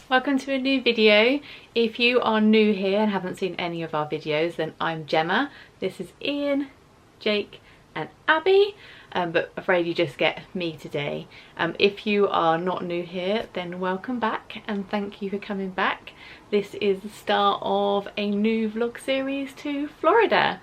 Welcome to a new video. If you are new here and haven't seen any of our videos, then I'm Gemma. This is Ian, Jake and Abby, but afraid you just get me today. If you are not new here, then welcome back and thank you for coming back. This is the start of a new vlog series to Florida.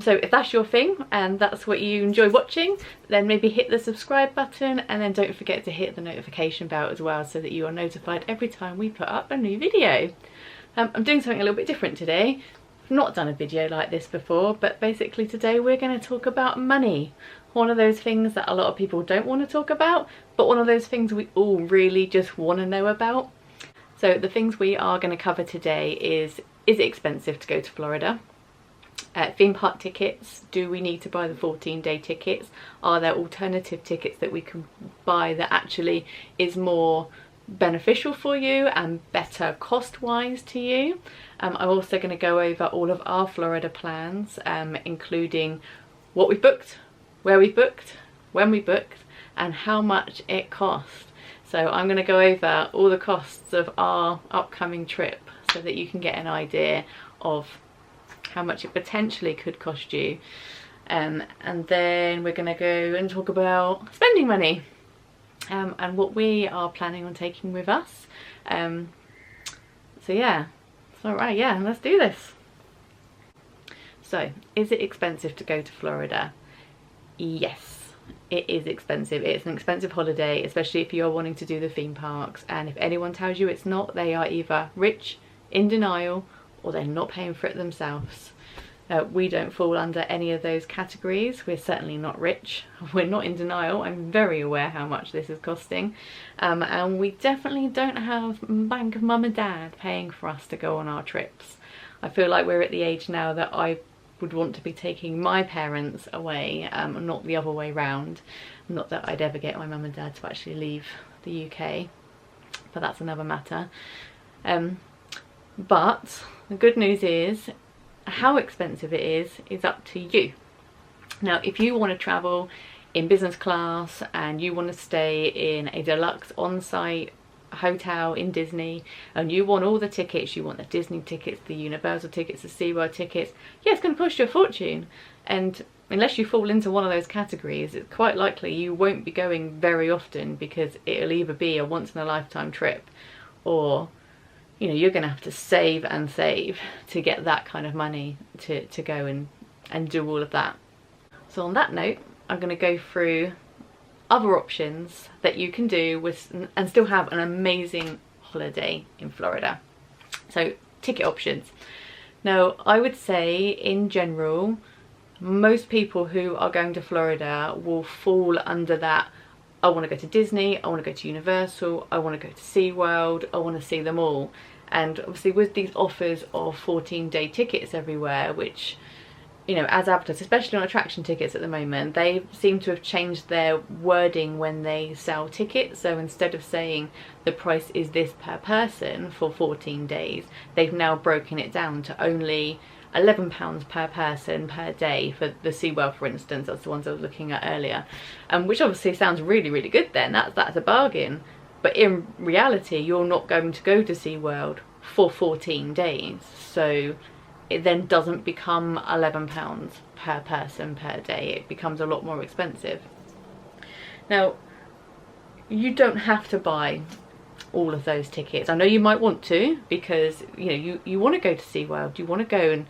So if that's your thing and that's what you enjoy watching, then maybe hit the subscribe button and then don't forget to hit the notification bell as well so that you are notified every time we put up a new video. I'm doing something a little bit different today. I've not done a video like this before, but basically today we're going to talk about money. One of those things that a lot of people don't want to talk about, but one of those things we all really just want to know about. So the things we are going to cover today is it expensive to go to Florida? Theme park tickets, do we need to buy the 14-day tickets? Are there alternative tickets that we can buy that actually is more beneficial for you and better cost-wise to you? I'm also going to go over all of our Florida plans, including what we booked, where we booked, when we booked, and how much it cost. So I'm going to go over all the costs of our upcoming trip so that you can get an idea of how much it potentially could cost you, and then we're going to go and talk about spending money and what we are planning on taking with us. So yeah, so right, yeah, let's do this. So is it expensive to go to Florida? Yes, it is expensive. It's an expensive holiday, especially if you're wanting to do the theme parks, and if anyone tells you it's not, they are either rich, in denial, or they're not paying for it themselves. We don't fall under any of those categories. We're certainly not rich. We're not in denial. I'm very aware how much this is costing. And we definitely don't have bank of mum and dad paying for us to go on our trips. I feel like we're at the age now that I would want to be taking my parents away, not the other way round. Not that I'd ever get my mum and dad to actually leave the UK, but that's another matter. But the good news is how expensive it is up to you. Now, if you want to travel in business class and you want to stay in a deluxe on-site hotel in Disney and you want all the tickets, you want the Disney tickets, the Universal tickets, the SeaWorld tickets, yeah, it's going to cost you a fortune. And unless you fall into one of those categories, it's quite likely you won't be going very often, because it'll either be a once-in-a-lifetime trip, or you know, you're going to have to save and save to get that kind of money to go and do all of that. So on that note, I'm going to go through other options that you can do with and still have an amazing holiday in Florida. So ticket options. Now, I would say in general, most people who are going to Florida will fall under that: I want to go to Disney, I want to go to Universal, I want to go to SeaWorld, I want to see them all. And obviously with these offers of 14-day tickets everywhere, which, you know, as advertised, especially on attraction tickets at the moment, they seem to have changed their wording when they sell tickets. So instead of saying the price is this per person for 14 days, they've now broken it down to only £11 per person per day for the SeaWorld, for instance. That's the ones I was looking at earlier, which obviously sounds really, really good then. That's a bargain. But in reality, you're not going to go to SeaWorld for 14 days. So it then doesn't become £11 per person per day. It becomes a lot more expensive. Now, you don't have to buy all of those tickets. I know you might want to, because you know you want to go to SeaWorld, you want to go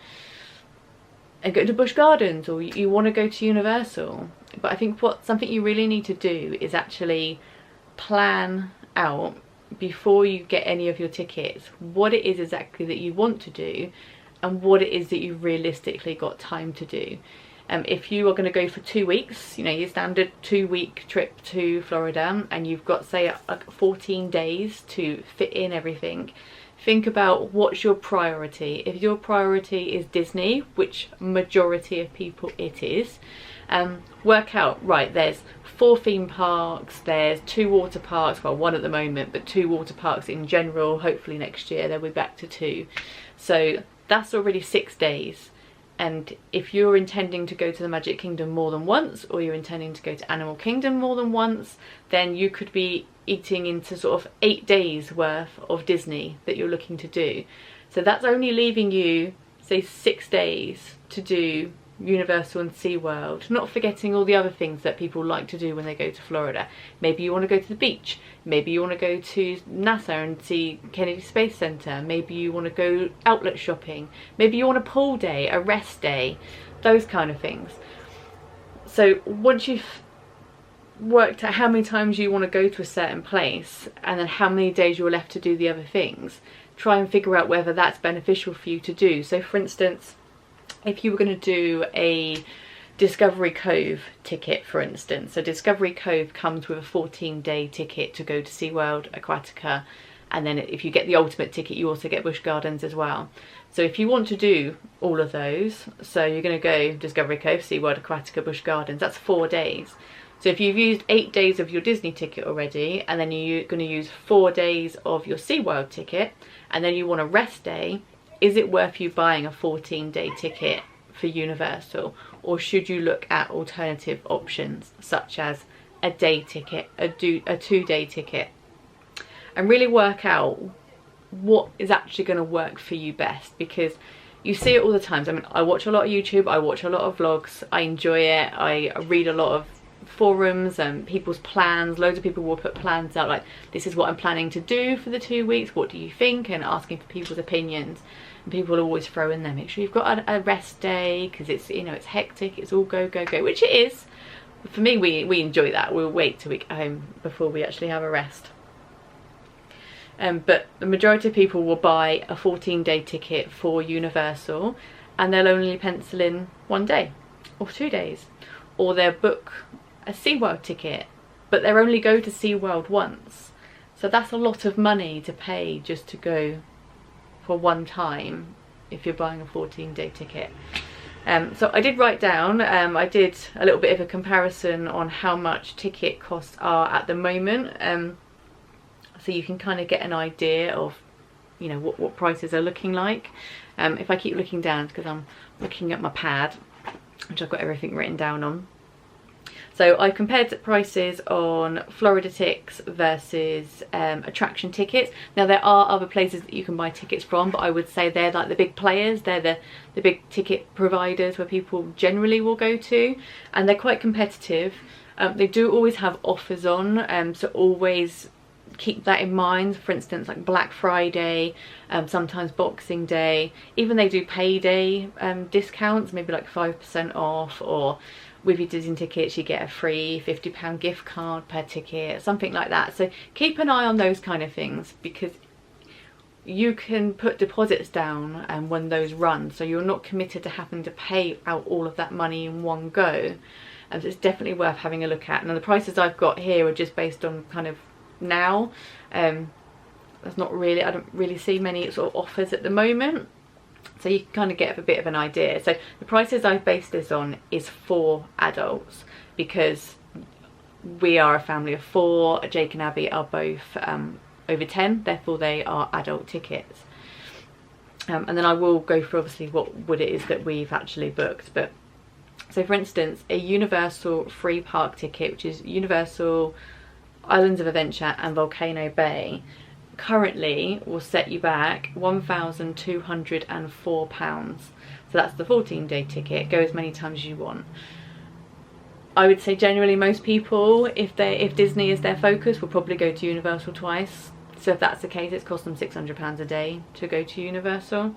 and go to Busch Gardens, or you want to go to Universal. But I think something you really need to do is actually plan out, before you get any of your tickets, what it is exactly that you want to do and what it is that you've realistically got time to do. If you are going to go for 2 weeks, you know, your standard 2-week trip to Florida, and you've got, say, 14 days to fit in everything, think about what's your priority. If your priority is Disney, which majority of people it is, work out, right, there's 4 theme parks, there's 2 water parks, well, 1 at the moment, but 2 water parks in general. Hopefully next year they'll be back to 2. So that's already 6 days. And if you're intending to go to the Magic Kingdom more than once, or you're intending to go to Animal Kingdom more than once, then you could be eating into sort of 8 days worth of Disney that you're looking to do. So that's only leaving you, say, 6 days to do Universal and SeaWorld, not forgetting all the other things that people like to do when they go to Florida. Maybe you want to go to the beach, maybe you want to go to NASA and see Kennedy Space Center, maybe you want to go outlet shopping, maybe you want a pool day, a rest day, those kind of things. So once you've worked out how many times you want to go to a certain place and then how many days you're left to do the other things, try and figure out whether that's beneficial for you to do. So for instance, if you were going to do a Discovery Cove ticket, for instance, so Discovery Cove comes with a 14-day ticket to go to SeaWorld, Aquatica, and then if you get the ultimate ticket you also get Busch Gardens as well. So if you want to do all of those, so you're going to go Discovery Cove, SeaWorld, Aquatica, Busch Gardens, that's 4 days. So if you've used 8 days of your Disney ticket already, and then you're going to use 4 days of your SeaWorld ticket, and then you want a rest day, is it worth you buying a 14-day ticket for Universal, or should you look at alternative options such as a day ticket, a 2-day ticket, and really work out what is actually going to work for you best? Because you see it all the time. I mean, I watch a lot of YouTube, I watch a lot of vlogs, I enjoy it, I read a lot of forums and people's plans. Loads of people will put plans out like, this is what I'm planning to do for the 2 weeks, what do you think, and asking for people's opinions. And people will always throw in there, make sure you've got a rest day, because it's, you know, it's hectic, it's all go go go, which it is. But for me, we enjoy that. We'll wait till we get home before we actually have a rest. But the majority of people will buy a 14-day ticket for Universal and they'll only pencil in 1 day or 2 days, or they'll book a SeaWorld ticket but they'll only go to SeaWorld once. So that's a lot of money to pay just to go for one time if you're buying a 14-day ticket. So I did write down, I did a little bit of a comparison on how much ticket costs are at the moment, so you can kind of get an idea of, you know, what prices are looking like. If I keep looking down, it's because I'm looking at my pad, which I've got everything written down on. So I compared the prices on Florida Tix versus attraction tickets. Now there are other places that you can buy tickets from, but I would say they're like the big players. They're the big ticket providers where people generally will go to, and they're quite competitive. They do always have offers on, so always keep that in mind. For instance, like Black Friday, sometimes Boxing Day, even they do payday discounts, maybe like 5% off, or with your Disney tickets you get a free £50 gift card per ticket, something like that. So keep an eye on those kind of things, because you can put deposits down when those run, so you're not committed to having to pay out all of that money in one go. And so it's definitely worth having a look at. Now the prices I've got here are just based on kind of now. There's not really, I don't really see many sort of offers at the moment, so you can kind of get a bit of an idea. So the prices I've based this on is for adults, because we are a family of 4. Jake and Abby are both over 10, therefore they are adult tickets. And then I will go through obviously what it is that we've actually booked. But so for instance, a Universal free park ticket, which is Universal Islands of Adventure and Volcano Bay, currently will set you back £1,204. So that's the 14-day ticket. Go as many times as you want. I would say generally most people, if Disney is their focus, will probably go to Universal twice. So if that's the case, it's cost them £600 a day to go to Universal.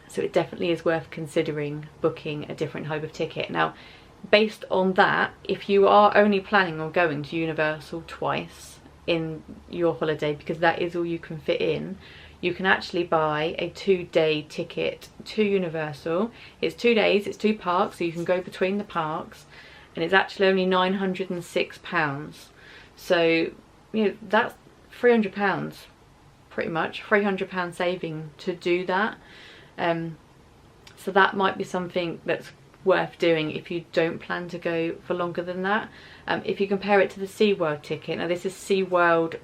So it definitely is worth considering booking a different type of ticket. Now, based on that, if you are only planning on going to Universal twice in your holiday, because that is all you can fit in, you can actually buy a 2-day ticket to Universal. It's 2 days, it's 2 parks, so you can go between the parks, and it's actually only £906. So, you know, that's £300, pretty much, £300 saving to do that. So that might be something that's worth doing if you don't plan to go for longer than that. If you compare it to the SeaWorld ticket, now this is SeaWorld,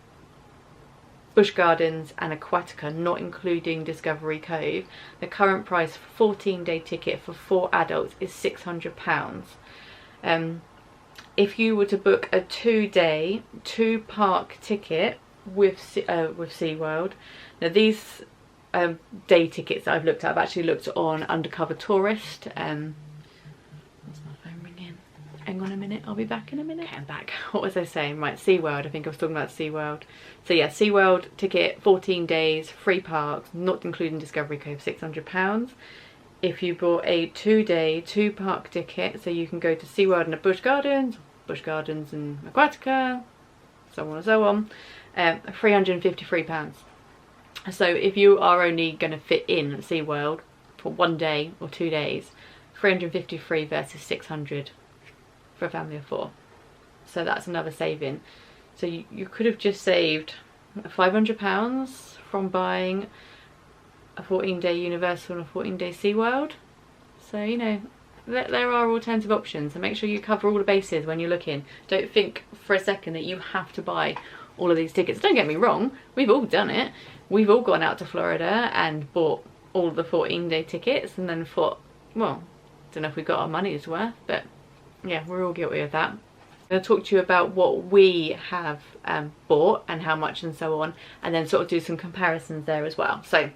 Busch Gardens and Aquatica, not including Discovery Cove. The current price for 14-day ticket for 4 adults is £600. if you were to book a 2-day 2-park ticket with SeaWorld, now these day tickets that I've looked at, I've actually looked on Undercover Tourist. What's my phone ringing? Hang on a minute, I'll be back in a minute. Okay, I'm back. What was I saying? Right, SeaWorld, I think I was talking about SeaWorld. So yeah, SeaWorld ticket, 14 days, free parks, not including Discovery Cove, £600. If you bought a 2-day 2-park ticket, so you can go to SeaWorld and Busch Gardens and Aquatica, so on and so on, £353. So if you are only going to fit in at SeaWorld for 1 day or 2 days, 353 versus 600 for a family of 4. So that's another saving. So you could have just saved £500 from buying a 14-day Universal and a 14-day SeaWorld. So, you know, there are alternative options, so make sure you cover all the bases when you're looking. Don't think for a second that you have to buy all of these tickets. Don't get me wrong, we've all done it. We've all gone out to Florida and bought all the 14-day tickets and then thought, well, don't know if we got our money's worth, but yeah, we're all guilty of that. I'm going to talk to you about what we have bought and how much and so on, and then sort of do some comparisons there as well. So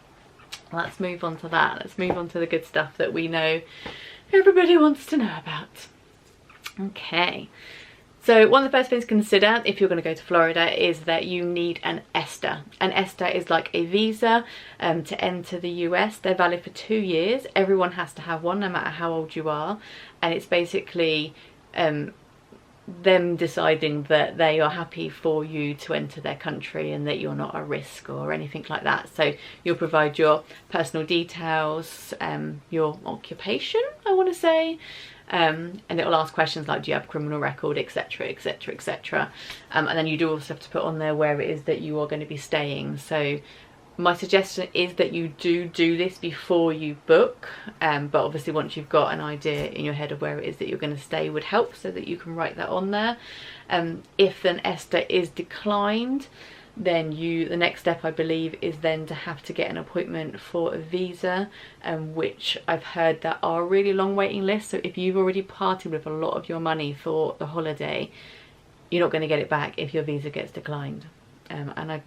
let's move on to that. Let's move on to the good stuff that we know everybody wants to know about. Okay, so one of the first things to consider if you're going to go to Florida is that you need an ESTA. An ESTA is like a visa to enter the US. They're valid for 2 years. Everyone has to have one, no matter how old you are, and it's basically them deciding that they are happy for you to enter their country and that you're not a risk or anything like that. So you'll provide your personal details, your occupation, I want to say, and it will ask questions like, do you have a criminal record, etc, etc, etc. And then you do also have to put on there where it is that you are going to be staying. So my suggestion is that you do this before you book, but obviously once you've got an idea in your head of where it is that you're going to stay would help, so that you can write that on there. If an ESTA is declined, then the next step, I believe, is then to have to get an appointment for a visa, which I've heard that are a really long waiting list. So if you've already parted with a lot of your money for the holiday, you're not going to get it back if your visa gets declined. And I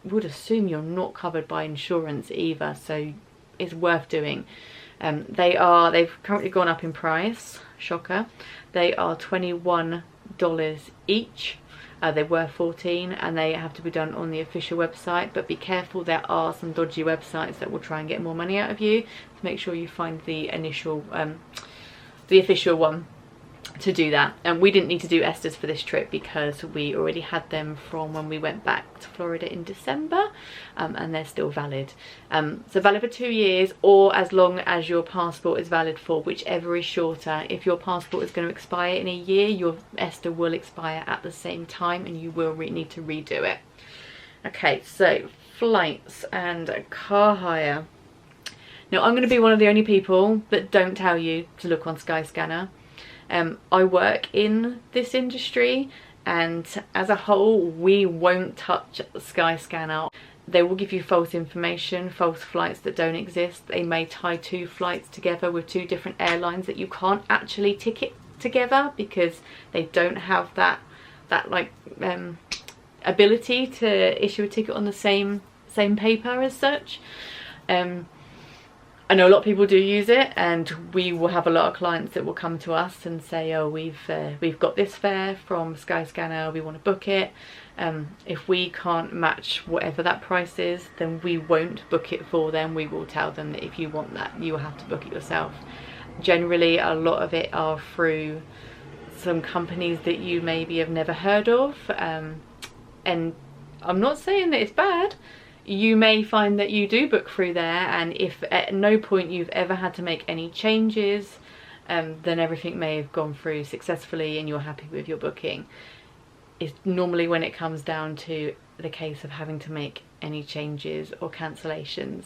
would assume you're not covered by insurance either, so it's worth doing. They've currently gone up in price, shocker. They are $21 each. They were $14, and they have to be done on the official website, but be careful, there are some dodgy websites that will try and get more money out of you. So make sure you find the initial the official one to do that. And we didn't need to do ESTAs for this trip because we already had them from when we went back to Florida in December, and they're still valid. So valid for 2 years, or as long as your passport is valid for, whichever is shorter. If your passport is going to expire in a year, your ESTA will expire at the same time and you will need to redo it. Okay, so flights and car hire. Now I'm going to be one of the only people that don't tell you to look on Skyscanner. I work in this industry, and as a whole we won't touch Skyscanner. They will give you false information, false flights that don't exist. They may tie 2 flights together with 2 different airlines that you can't actually ticket together because they don't have that ability to issue a ticket on the same paper as such. I know a lot of people do use it, and we will have a lot of clients that will come to us and say, oh, we've got this fare from Skyscanner, we want to book it. If we can't match whatever that price is, then we won't book it for them. We will tell them that if you want that, you will have to book it yourself. Generally, a lot of it are through some companies that you maybe have never heard of, and I'm not saying that it's bad. You may find that you do book through there, and if at no point you've ever had to make any changes, then everything may have gone through successfully and you're happy with your booking. It's normally when it comes down to the case of having to make any changes or cancellations,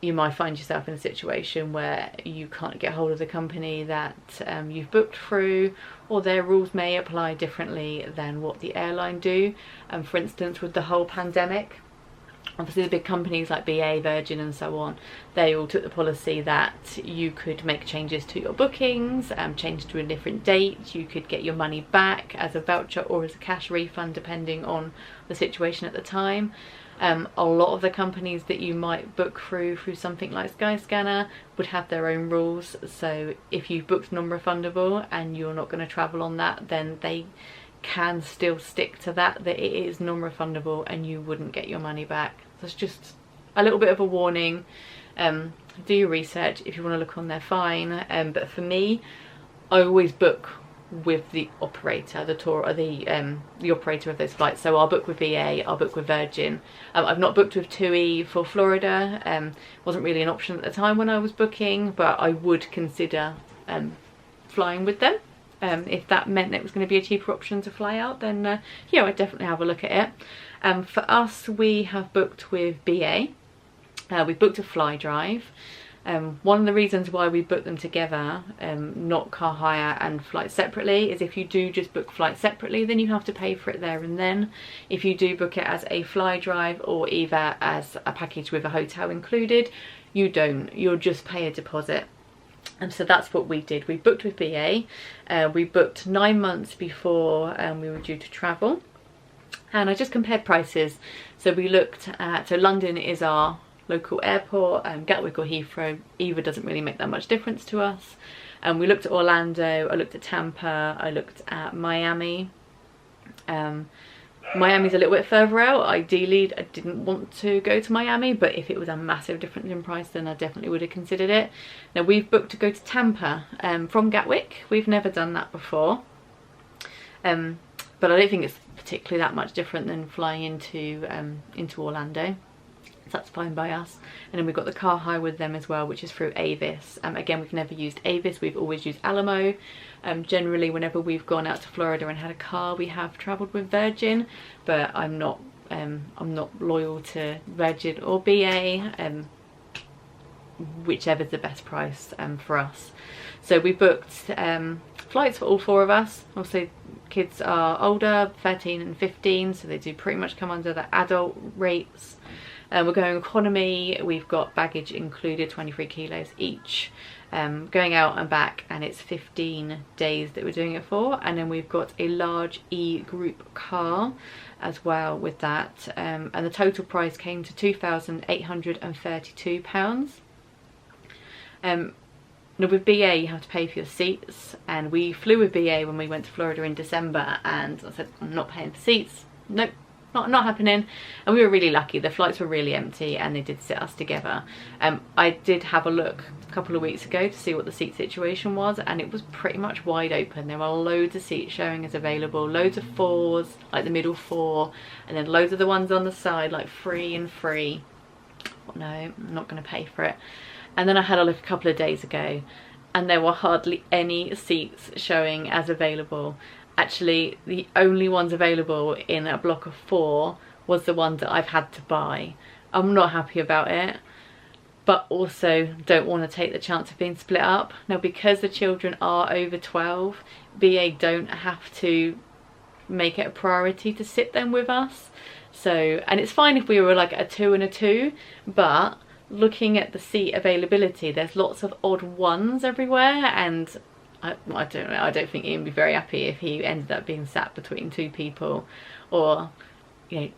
you might find yourself in a situation where you can't get hold of the company that you've booked through, or their rules may apply differently than what the airline do. For instance, with the whole pandemic, Obviously the big companies like BA, Virgin and so on, they all took the policy that you could make changes to your bookings, change to a different date, you could get your money back as a voucher or as a cash refund depending on the situation at the time. A lot of the companies that you might book through something like Skyscanner would have their own rules, so if you booked non-refundable and you're not going to travel on that, then they can still stick to that it is non-refundable and you wouldn't get your money back. So it's just a little bit of a warning. Do your research. If you want to look on there, fine, but for me, I always book with the operator, the operator of those flights. So I'll book with BA, I'll book with Virgin. I've not booked with TUI for Florida. Wasn't really an option at the time when I was booking, but I would consider flying with them. If that meant it was going to be a cheaper option to fly out, then yeah, I'd definitely have a look at it. For us, we have booked with BA. We've booked a fly drive. One of the reasons why we book them together, not car hire and flights separately, is if you do just book flights separately, then you have to pay for it there and then. If you do book it as a fly drive or either as a package with a hotel included, you don't. You'll just pay a deposit. And so that's what we did. We booked with BA. We booked 9 months before we were due to travel. And I just compared prices. So we looked at, so London is our local airport, Gatwick or Heathrow, either doesn't really make that much difference to us. We looked at Orlando, I looked at Tampa, I looked at Miami. Miami's a little bit further out. Ideally, I didn't want to go to Miami, but if it was a massive difference in price, then I definitely would have considered it. Now we've booked to go to Tampa from Gatwick. We've never done that before, but I don't think it's particularly that much different than flying into Orlando. So that's fine by us. And then we've got the car hire with them as well, which is through Avis. Again, we've never used Avis, we've always used Alamo. Generally, whenever we've gone out to Florida and had a car, we have travelled with Virgin, but I'm not loyal to Virgin or BA, whichever's the best price for us. So we booked flights for all 4 of us. Also, kids are older, 13 and 15, so they do pretty much come under the adult rates. We're going economy, we've got baggage included, 23 kilos each. Going out and back, and it's 15 days that we're doing it for. And then we've got a large E-group car as well with that. And the total price came to £2,832. Now with BA, you have to pay for your seats. And we flew with BA when we went to Florida in December, and I said, I'm not paying for seats. Nope. Not happening. And we were really lucky, the flights were really empty and they did sit us together. I did have a look a couple of weeks ago to see what the seat situation was, and it was pretty much wide open. There were loads of seats showing as available, loads of 4s, like the middle 4, and then loads of the ones on the side, like 3 and 3. Oh, no, I'm not going to pay for it. And then I had a look a couple of days ago, and there were hardly any seats showing as available. Actually, the only ones available in a block of 4 was the ones that I've had to buy. I'm not happy about it, but also don't want to take the chance of being split up. Now, because the children are over 12, BA don't have to make it a priority to sit them with us. So, and it's fine if we were like a 2 and a 2, but looking at the seat availability, there's lots of odd ones everywhere, and I don't know, I don't think Ian would be very happy if he ended up being sat between 2 people. Or, you know,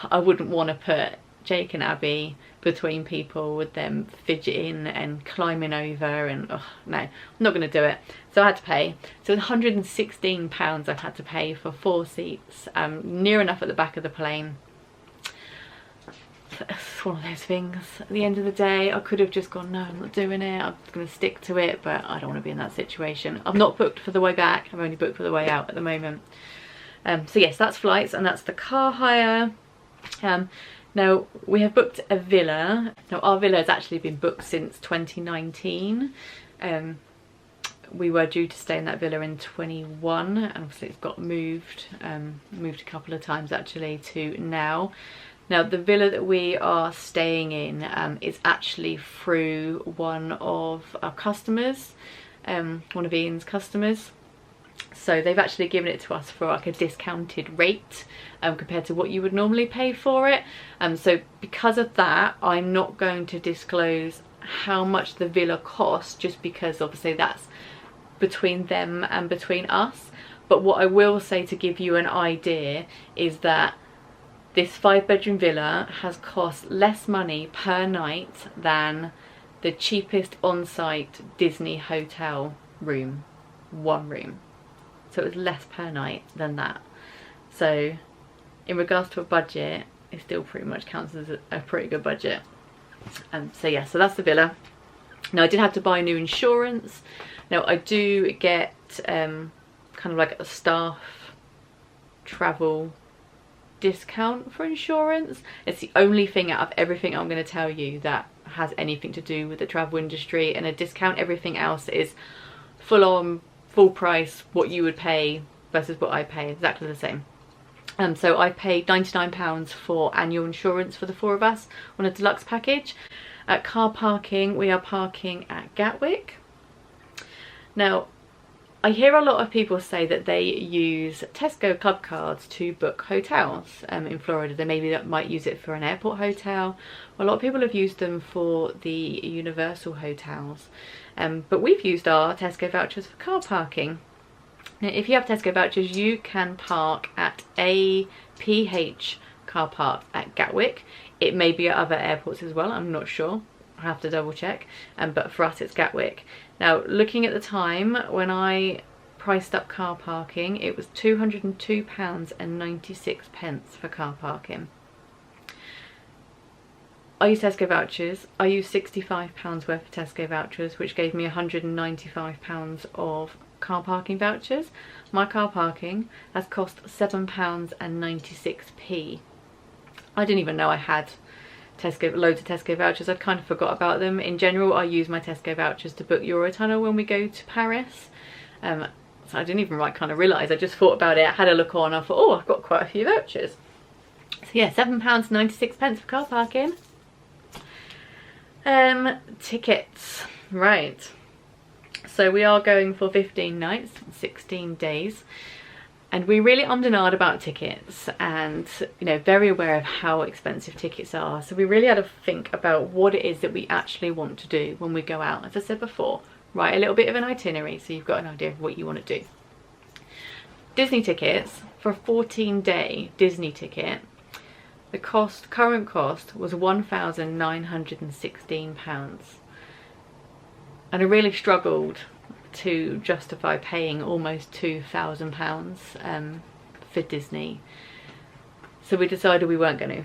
I wouldn't want to put Jake and Abby between people with them fidgeting and climbing over, and no, I'm not going to do it. So I had to pay. So £116 I've had to pay for 4 seats, near enough at the back of the plane. It's one of those things. At the end of the day, I could have just gone, no, I'm not doing it, I'm going to stick to it, but I don't want to be in that situation. I've not booked for the way back, I've only booked for the way out at the moment. So yes, that's flights, and that's the car hire. Now we have booked a villa. Now our villa has actually been booked since 2019. We were due to stay in that villa in 21, and obviously it's got moved a couple of times actually to now. Now the villa that we are staying in is actually through one of our customers, one of Ian's customers. So they've actually given it to us for like a discounted rate compared to what you would normally pay for it. So because of that, I'm not going to disclose how much the villa costs, just because obviously that's between them and between us. But what I will say to give you an idea is that this 5-bedroom villa has cost less money per night than the cheapest on-site Disney hotel room, one room. So it was less per night than that. So in regards to a budget, it still pretty much counts as a pretty good budget. So yeah, so that's the villa. Now I did have to buy new insurance. Now I do get kind of like a staff travel discount for insurance. It's the only thing out of everything I'm going to tell you that has anything to do with the travel industry, and a discount. Everything else is full on, full price, what you would pay versus what I pay, exactly the same. So I paid £99 for annual insurance for the 4 of us on a deluxe package. At car parking, we are parking at Gatwick. Now I hear a lot of people say that they use Tesco club cards to book hotels in Florida. They maybe might use it for an airport hotel. A lot of people have used them for the Universal hotels. But we've used our Tesco vouchers for car parking. Now, if you have Tesco vouchers, you can park at a PH car park at Gatwick. It may be at other airports as well, I'm not sure. I have to double check. But for us, it's Gatwick. Now, looking at the time, when I priced up car parking, it was £202.96 for car parking. I use Tesco vouchers. I used £65 worth of Tesco vouchers, which gave me £195 of car parking vouchers. My car parking has cost £7.96. I didn't even know I had loads of Tesco vouchers. I'd kind of forgot about them. In general, I use my Tesco vouchers to book Eurotunnel when we go to Paris. So I didn't even kind of realise. I just thought about it, I had a look on, I thought, oh, I've got quite a few vouchers. So yeah, £7.96 for car parking. Tickets, right. So we are going for 15 nights, 16 days. And we really ummed and ahed about tickets, and very aware of how expensive tickets are. So we really had to think about what it is that we actually want to do when we go out. As I said before, write a little bit of an itinerary so you've got an idea of what you want to do. Disney tickets, for a 14-day Disney ticket, the current cost was £1,916. And I really struggled to justify paying almost £2,000 for Disney, so we decided we weren't going to.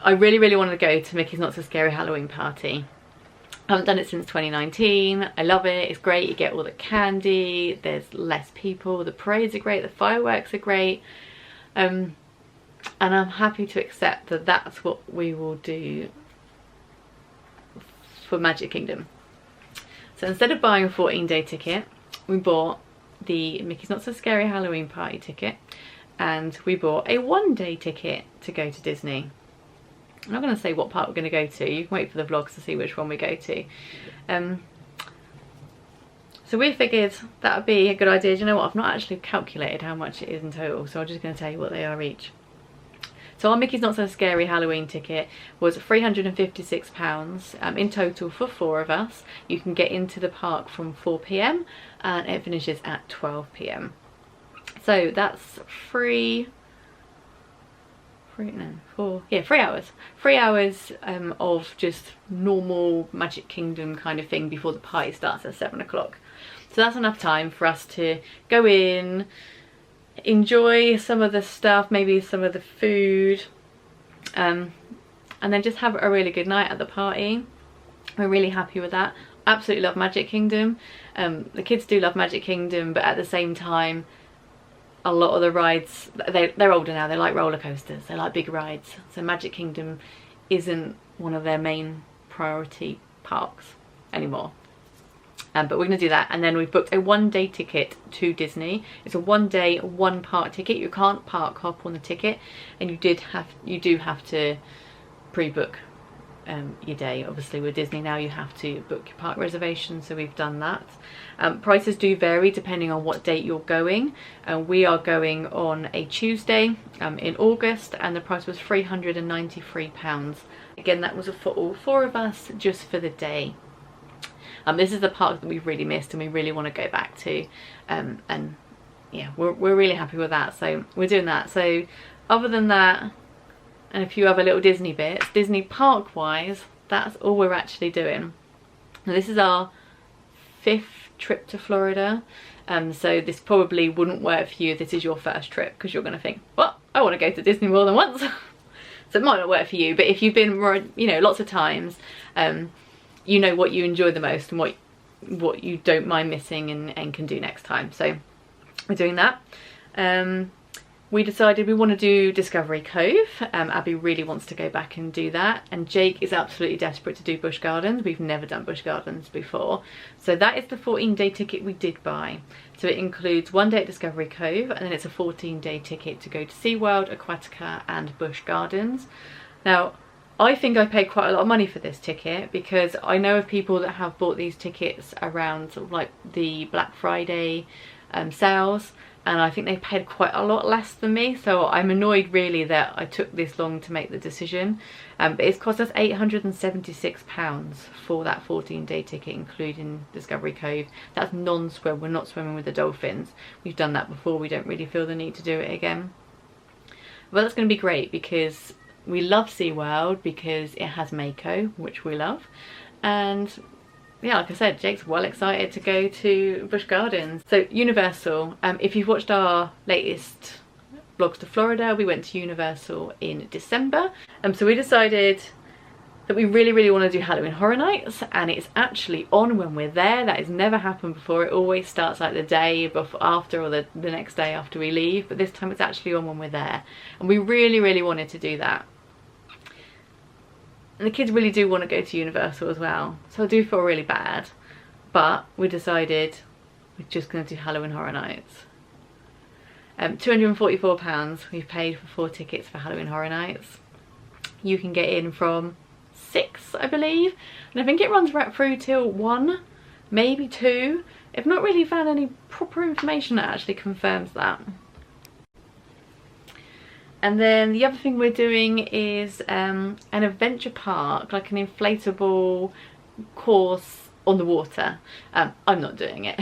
I really wanted to go to Mickey's Not So Scary Halloween Party. I haven't done it since 2019. I love it, it's great, you get all the candy, there's less people, the parades are great, the fireworks are great, and I'm happy to accept that that's what we will do for Magic Kingdom. So instead of buying a 14-day ticket, we bought the Mickey's Not So Scary Halloween Party ticket, and we bought a 1-day ticket to go to Disney. I'm not going to say what part we're going to go to, you can wait for the vlogs to see which one we go to. So we figured that would be a good idea. Do you know what, I've not actually calculated how much it is in total, so I'm just going to tell you what they are each. So our Mickey's Not So Scary Halloween ticket was £356 in total for 4 of us. You can get into the park from 4 PM and it finishes at 12 PM. So that's 3 hours. 3 hours of just normal Magic Kingdom kind of thing before the party starts at 7 o'clock. So that's enough time for us to go in, enjoy some of the stuff, maybe some of the food, and then just have a really good night at the party. We're really happy with that. Absolutely love Magic Kingdom. The kids do love Magic Kingdom, but at the same time, a lot of the rides, they're older now, they like roller coasters, they like big rides. So Magic Kingdom isn't one of their main priority parks anymore. But we're going to do that, and then we've booked a 1-day ticket to Disney. It's a 1-day, 1-park ticket. You can't park hop on the ticket, and you do have to pre-book your day. Obviously with Disney now you have to book your park reservation, so we've done that. Prices do vary depending on what date you're going. We are going on a Tuesday in August, and the price was £393. Again, that was for all 4 of us, just for the day. This is the park that we've really missed and we really want to go back to, and yeah, we're really happy with that, so we're doing that. So other than that and a few other little Disney bits, Disney park wise, that's all we're actually doing. Now this is our 5th trip to Florida, so this probably wouldn't work for you if this is your first trip, because you're going to think, well, I want to go to Disney more than once. So it might not work for you, but if you've been more, you know, lots of times, you know what you enjoy the most and what you don't mind missing and can do next time. So we're doing that. We decided we want to do Discovery Cove. Abby really wants to go back and do that, and Jake is absolutely desperate to do Busch Gardens. We've never done Busch Gardens before, so that is the 14-day ticket we did buy. So it includes 1 day at Discovery Cove, and then it's a 14-day ticket to go to SeaWorld, Aquatica and Busch Gardens. Now I think I paid quite a lot of money for this ticket, because I know of people that have bought these tickets around sort of like the Black Friday sales, and I think they paid quite a lot less than me, so I'm annoyed really that I took this long to make the decision. But it's cost us £876 for that 14-day ticket, including Discovery Cove. That's non-swim, we're not swimming with the dolphins. We've done that before, we don't really feel the need to do it again. But that's going to be great, because we love SeaWorld because it has Mako, which we love, and yeah, like I said, Jake's well excited to go to Busch Gardens. So Universal, if you've watched our latest vlogs to Florida, we went to Universal in December. So we decided that we really want to do Halloween Horror Nights, and it's actually on when we're there. That has never happened before. It always starts like the day before, after, or the next day after we leave, but this time it's actually on when we're there, and we really wanted to do that. And the kids really do want to go to Universal as well, so I do feel really bad, but we decided we're just going to do Halloween Horror Nights. £244 we've paid for 4 tickets for Halloween Horror Nights. You can get in from 6, I believe, and I think it runs right through till 1, maybe 2. I've not really found any proper information that actually confirms that. And then the other thing we're doing is an adventure park, like an inflatable course on the water. I'm not doing it.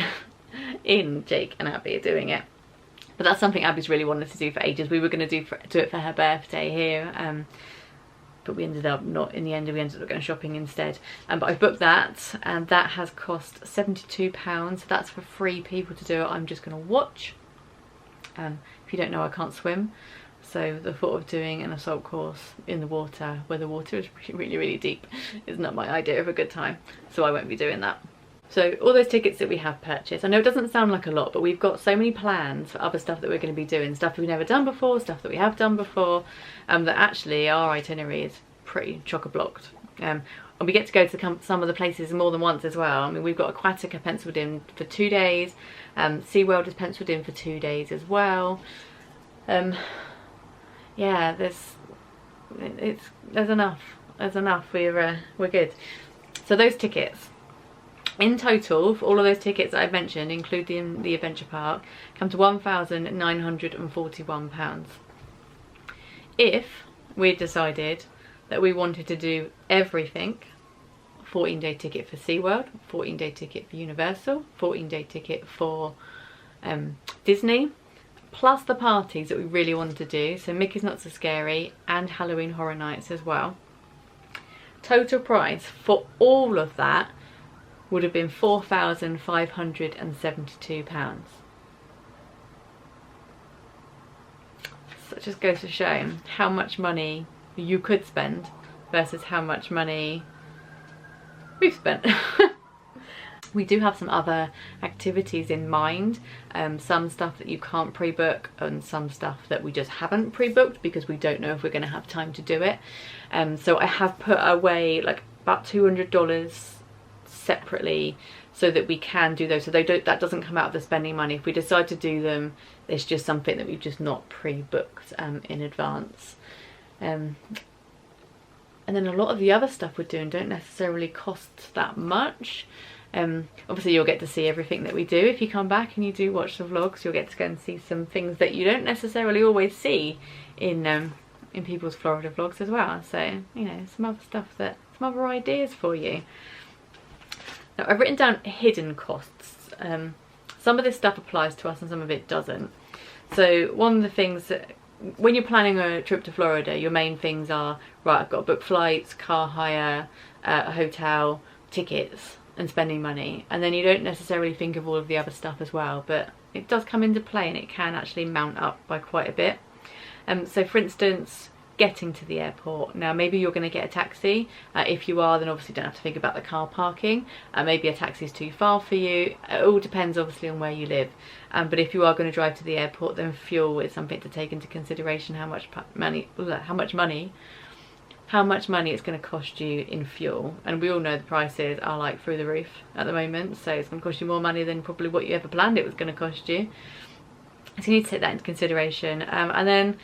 Jake and Abby are doing it. But that's something Abby's really wanted to do for ages. We were going to do it for her birthday here, but we ended up not, in the end we ended up going shopping instead. But I booked that, and that has cost £72. So that's for 3 people to do it. I'm just going to watch. If you don't know, I can't swim. So the thought of doing an assault course in the water, where the water is really deep, is not my idea of a good time. So I won't be doing that. So all those tickets that we have purchased, I know it doesn't sound like a lot, but we've got so many plans for other stuff that we're going to be doing. Stuff we've never done before, stuff that we have done before, that actually our itinerary is pretty chock-a-blocked. And we get to go to some of the places more than once as well. I mean, we've got Aquatica penciled in for 2 days, SeaWorld is penciled in for 2 days as well. Yeah, there's enough. We're good. So those tickets, in total, for all of those tickets that I've mentioned, including the adventure park, come to £1,941. If we decided that we wanted to do everything, 14-day ticket for SeaWorld, 14-day ticket for Universal, 14-day ticket for Disney, plus the parties that we really wanted to do, so Mickey's Not So Scary and Halloween Horror Nights as well. Total price for all of that would have been £4,572. So it just goes to show how much money you could spend versus how much money we've spent. We do have some other activities in mind, some stuff that you can't pre-book and some stuff that we just haven't pre-booked because we don't know if we're going to have time to do it. So I have put away like about $200 separately so that we can do those. So that doesn't come out of the spending money. If we decide to do them, it's just something that we've just not pre-booked in advance. And then a lot of the other stuff we're doing don't necessarily cost that much. Obviously you'll get to see everything that we do. If you come back and you do watch the vlogs, you'll get to go and see some things that you don't necessarily always see in people's Florida vlogs as well. So, you know, some other ideas for you. Now, I've written down hidden costs. Some of this stuff applies to us and some of it doesn't. So one of the things that, when you're planning a trip to Florida, your main things are, right, I've got to book flights, car hire, a hotel, tickets, and spending money. And then you don't necessarily think of all of the other stuff as well, but it does come into play and it can actually mount up by quite a bit. So for instance, getting to the airport. Now maybe you're going to get a taxi. If you are, then obviously don't have to think about the car parking. Maybe a taxi is too far for you. It all depends obviously on where you live. But if you are going to drive to the airport, then fuel is something to take into consideration. How much money it's going to cost you in fuel. And we all know the prices are like through the roof at the moment, so it's going to cost you more money than probably what you ever planned it was going to cost you. So you need to take that into consideration. And then,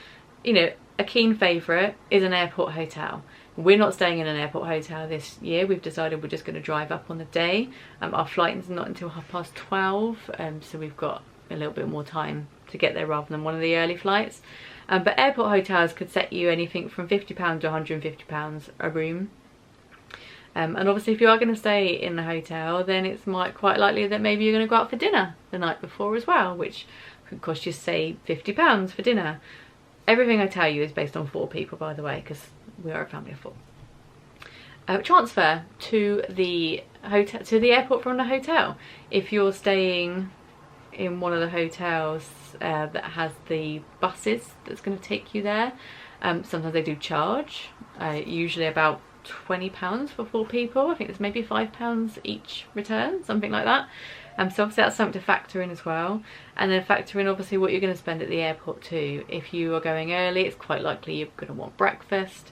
you know, a keen favourite is an airport hotel. We're not staying in an airport hotel this year. We've decided we're just going to drive up on the day. Our flight is not until 12:30, so we've got a little bit more time to get there rather than one of the early flights. But airport hotels could set you anything from £50 to £150 a room. And obviously if you are going to stay in the hotel, then it's quite likely that maybe you're going to go out for dinner the night before as well, which could cost you, say, £50 for dinner. Everything I tell you is based on 4 people, by the way, because we are a family of 4. Transfer to the hotel, to the airport from the hotel. If you're staying in one of the hotels that has the buses that's going to take you there, sometimes they do charge, usually about £20 for 4 people. I think there's maybe £5 each return, something like that. So obviously that's something to factor in as well. And then factor in obviously what you're going to spend at the airport too. If you are going early, it's quite likely you're going to want breakfast.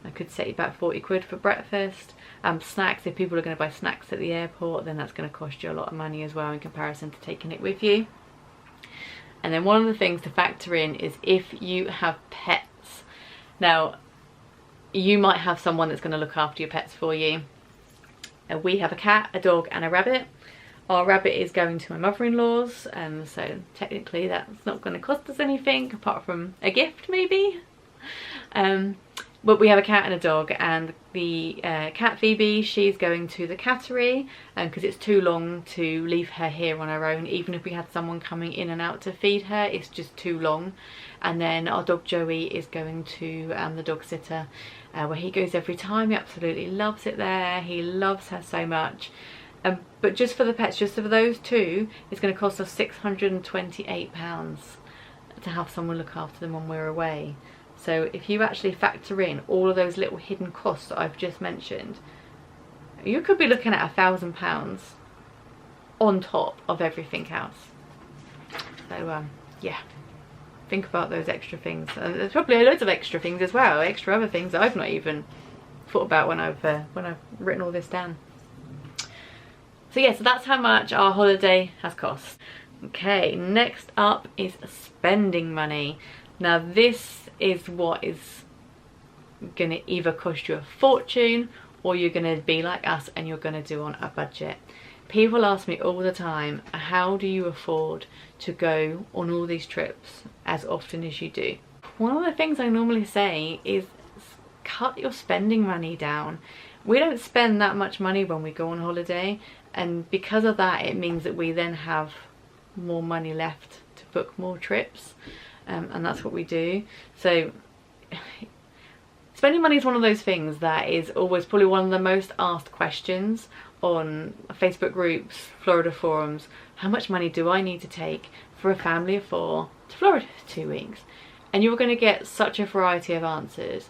I could set you back 40 quid for breakfast. Snacks, if people are going to buy snacks at the airport, then that's going to cost you a lot of money as well in comparison to taking it with you. And then one of the things to factor in is if you have pets. Now, you might have someone that's going to look after your pets for you. We have a cat, a dog and a rabbit. Our rabbit is going to my mother-in-law's, so technically that's not going to cost us anything apart from a gift maybe. But we have a cat and a dog, and the cat Phoebe, she's going to the cattery because it's too long to leave her here on her own. Even if we had someone coming in and out to feed her, it's just too long. And then our dog Joey is going to the dog sitter where he goes every time. He absolutely loves it there. He loves her so much. But just for the pets, just for those 2, it's going to cost us £628 to have someone look after them when we're away. So if you actually factor in all of those little hidden costs that I've just mentioned, you could be looking at £1,000 on top of everything else. So yeah, think about those extra things. There's probably loads of extra things as well, extra other things that I've not even thought about when I've written all this down. So yeah, so that's how much our holiday has cost. Okay, next up is spending money. Now this is what is going to either cost you a fortune or you're going to be like us and you're going to do on a budget. People ask me all the time, how do you afford to go on all these trips as often as you do? One of the things I normally say is cut your spending money down. We don't spend that much money when we go on holiday, and because of that it means that we then have more money left to book more trips, and that's what we do. So spending money is one of those things that is always probably one of the most asked questions on Facebook groups, Florida forums. How much money do I need to take for a family of 4 to Florida for 2 weeks? And you're going to get such a variety of answers,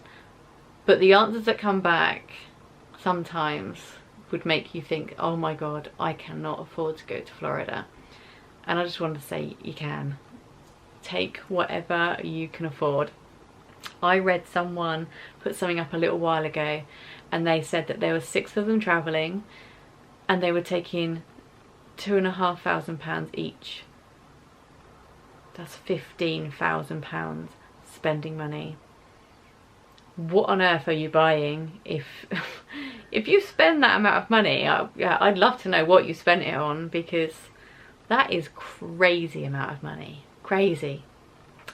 but the answers that come back sometimes would make you think, oh my god, I cannot afford to go to Florida. And I just want to say you can. Take whatever you can afford. I read someone put something up a little while ago and they said that there were 6 of them travelling and they were taking £2,500 each. That's £15,000 spending money. what on earth are you buying if if you spend that amount of money? I'd love to know what you spent it on, because that is crazy amount of money, crazy.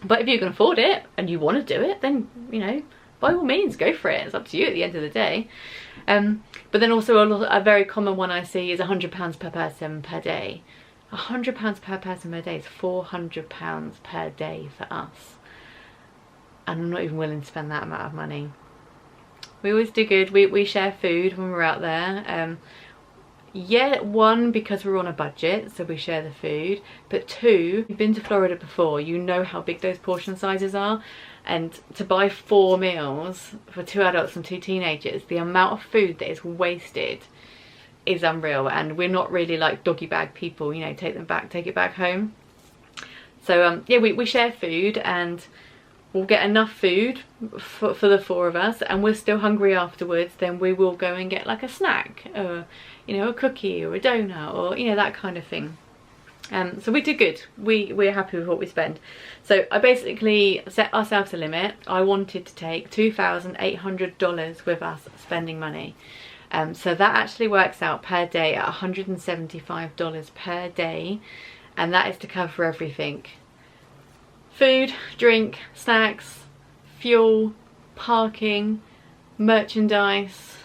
But if you can afford it and you want to do it, then, you know, by all means go for it. It's up to you at the end of the day. But then also a very common one I see is £100 per person per day. £100 per person per day is £400 per day for us. And I'm not even willing to spend that amount of money. We always do good. We share food when we're out there. Yeah, one, because we're on a budget, so we share the food. But two, you've been to Florida before, you know how big those portion sizes are. And to buy 4 meals for 2 adults and 2 teenagers, the amount of food that is wasted is unreal. And we're not really like doggy bag people, you know, take it back home. So yeah, we share food, and we'll get enough food for the 4 of us, and we're still hungry afterwards. Then we will go and get like a snack, or, you know, a cookie or a donut, or, you know, that kind of thing. So we do good. We're happy with what we spend. So I basically set ourselves a limit. I wanted to take $2,800 with us spending money. So that actually works out per day at $175 per day, and that is to cover everything: food, drink, snacks, fuel, parking, merchandise,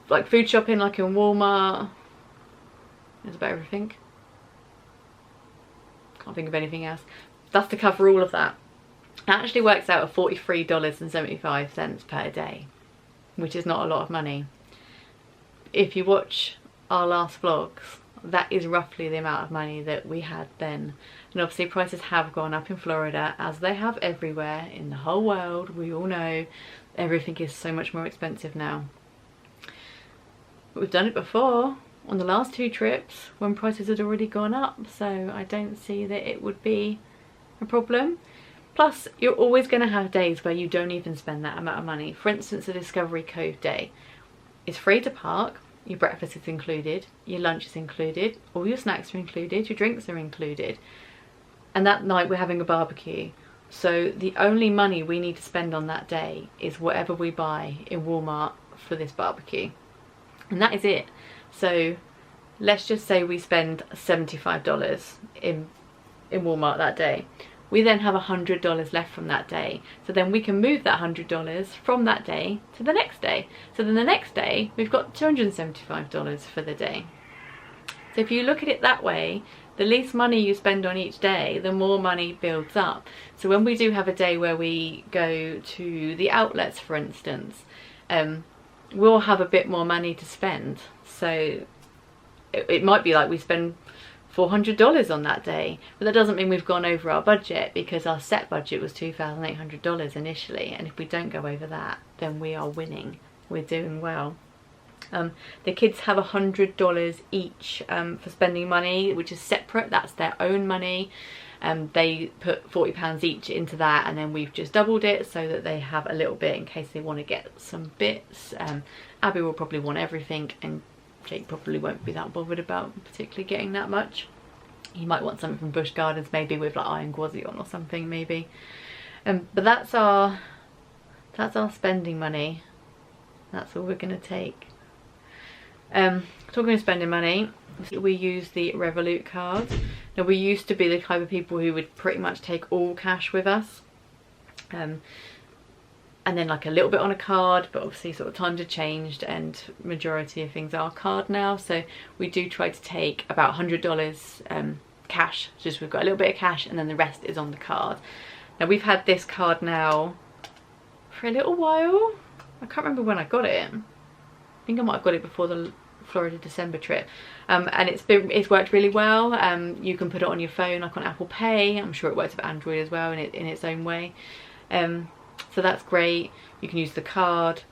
like food shopping like in Walmart. That's about everything. Can't think of anything else. That's to cover all of that. It actually works out at $43.75 per day, which is not a lot of money. If you watch our last vlogs, that is roughly the amount of money that we had then. And obviously prices have gone up in Florida, as they have everywhere in the whole world. We all know everything is so much more expensive now. But we've done it before on the last 2 trips when prices had already gone up, so I don't see that it would be a problem. Plus, you're always going to have days where you don't even spend that amount of money. For instance, the Discovery Cove day. It's free to park, your breakfast is included, your lunch is included, all your snacks are included, your drinks are included. And that night we're having a barbecue. So the only money we need to spend on that day is whatever we buy in Walmart for this barbecue. And that is it. So let's just say we spend $75 in Walmart that day. We then have $100 left from that day. So then we can move that $100 from that day to the next day. So then the next day we've got $275 for the day. So if you look at it that way, the least money you spend on each day, the more money builds up. So when we do have a day where we go to the outlets, for instance, we'll have a bit more money to spend. So it might be like we spend $400 on that day, but that doesn't mean we've gone over our budget, because our set budget was $2,800 initially, and if we don't go over that, then we are winning. We're doing well. The kids have $100 each for spending money, which is separate. That's their own money. They put £40 each into that, and then we've just doubled it so that they have a little bit in case they want to get some bits. Abby will probably want everything, and Jake probably won't be that bothered about particularly getting that much. He might want something from Busch Gardens, maybe with like iron gauzy on or something, maybe. But that's our spending money. That's all we're gonna take. Talking of spending money, we use the Revolut card. Now, we used to be the type of people who would pretty much take all cash with us, and then like a little bit on a card, but obviously sort of times have changed and majority of things are card now. So we do try to take about $100 cash, just we've got a little bit of cash and then the rest is on the card. Now, we've had this card now for a little while. I can't remember when I got it. I think I might have got it before the Florida December trip, and it's worked really well. You can put it on your phone, like on Apple Pay. I'm sure it works with Android as well in its own way. So that's great. You can use the card.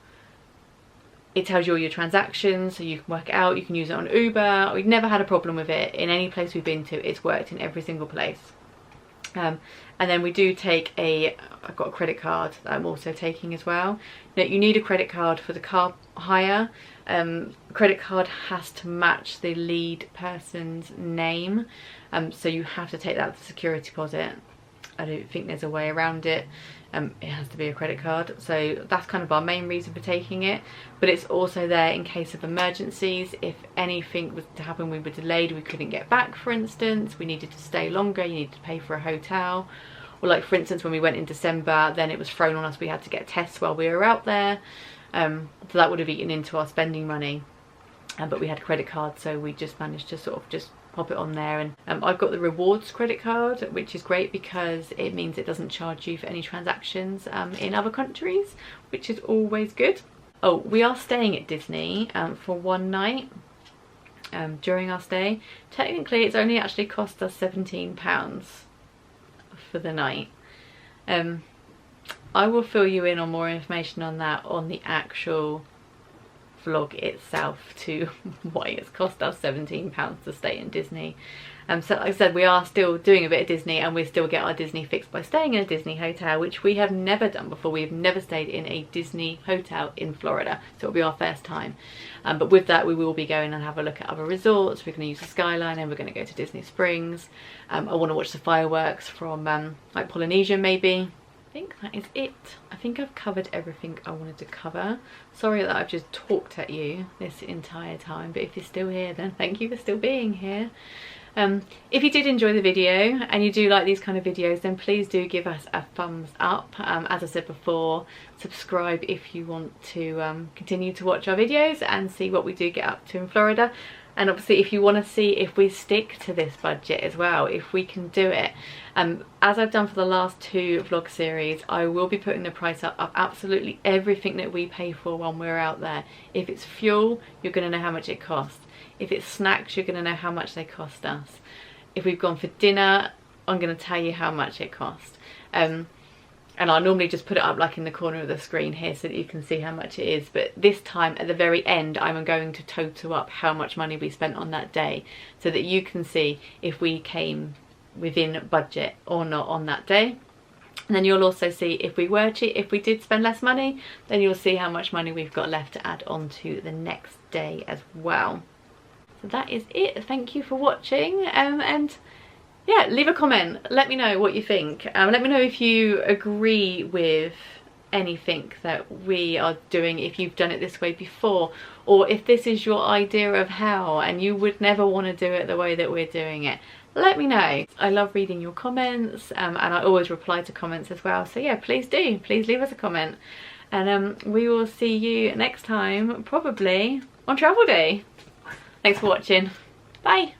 It tells you all your transactions, so you can work it out. You can use it on Uber. We've never had a problem with it in any place we've been to. It's worked in every single place. And then we do take I've got a credit card that I'm also taking as well. Now, you need a credit card for the car hire. Credit card has to match the lead person's name, so you have to take that as a security deposit. I don't think there's a way around it. It has to be a credit card, so that's kind of our main reason for taking it, but it's also there in case of emergencies. If anything was to happen, we were delayed, we couldn't get back, for instance, we needed to stay longer, you needed to pay for a hotel, or like for instance when we went in December, then it was thrown on us, we had to get tests while we were out there, so that would have eaten into our spending money, but we had a credit card, so we just managed to sort of just pop it on there. And I've got the rewards credit card, which is great because it means it doesn't charge you for any transactions in other countries, which is always good. Oh, we are staying at Disney for one night during our stay. Technically it's only actually cost us £17 for the night. I will fill you in on more information on that on the actual vlog itself, to why it's cost us £17 to stay in Disney. So like I said, we are still doing a bit of Disney, and we still get our Disney fix by staying in a Disney hotel, which we have never done before. We've never stayed in a Disney hotel in Florida, so it'll be our first time. But with that, we will be going and have a look at other resorts. We're going to use the Skyline, and we're going to go to Disney Springs. I want to watch the fireworks from like Polynesia maybe. I think that is it. I think I've covered everything I wanted to cover. Sorry that I've just talked at you this entire time, but if you're still here, then thank you for still being here. If you did enjoy the video and you do like these kind of videos, then please do give us a thumbs up. As I said before, subscribe if you want to continue to watch our videos and see what we do get up to in Florida. And obviously if you want to see if we stick to this budget as well, if we can do it, as I've done for the last 2 vlog series, I will be putting the price up of absolutely everything that we pay for when we're out there. If it's fuel, you're going to know how much it costs. If it's snacks, you're going to know how much they cost us. If we've gone for dinner, I'm going to tell you how much it cost. And I normally just put it up like in the corner of the screen here so that you can see how much it is, but this time at the very end I'm going to total up how much money we spent on that day, so that you can see if we came within budget or not on that day. And then you'll also see if we did spend less money, then you'll see how much money we've got left to add on to the next day as well. So that is it. Thank you for watching, and yeah, leave a comment, let me know what you think. Let me know if you agree with anything that we are doing, if you've done it this way before, or if this is your idea of how and you would never want to do it the way that we're doing it. Let me know. I love reading your comments, and I always reply to comments as well, so yeah, please do, please leave us a comment, and we will see you next time, probably on travel day. Thanks for watching, bye.